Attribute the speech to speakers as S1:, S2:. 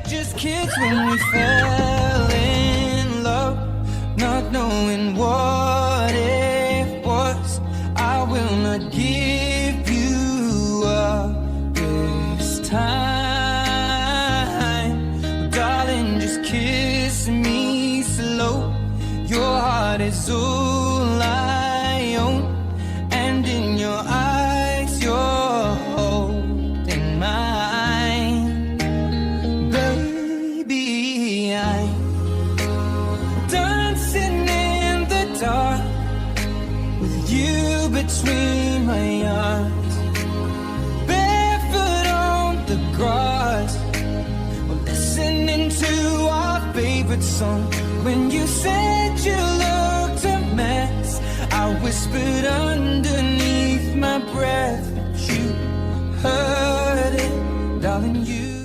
S1: just kids when we fell in love, not knowing what it was. I will not give you up this time. Darling, just kiss me slow. Your heart is all I own, and in your eyes you're holding mine. Baby, I'm dancing in the dark with you between my arms, barefoot on the grass. We're listening to our favorite song. When you said you looked a mess, I whispered underneath my breath, but you heard it, darling, you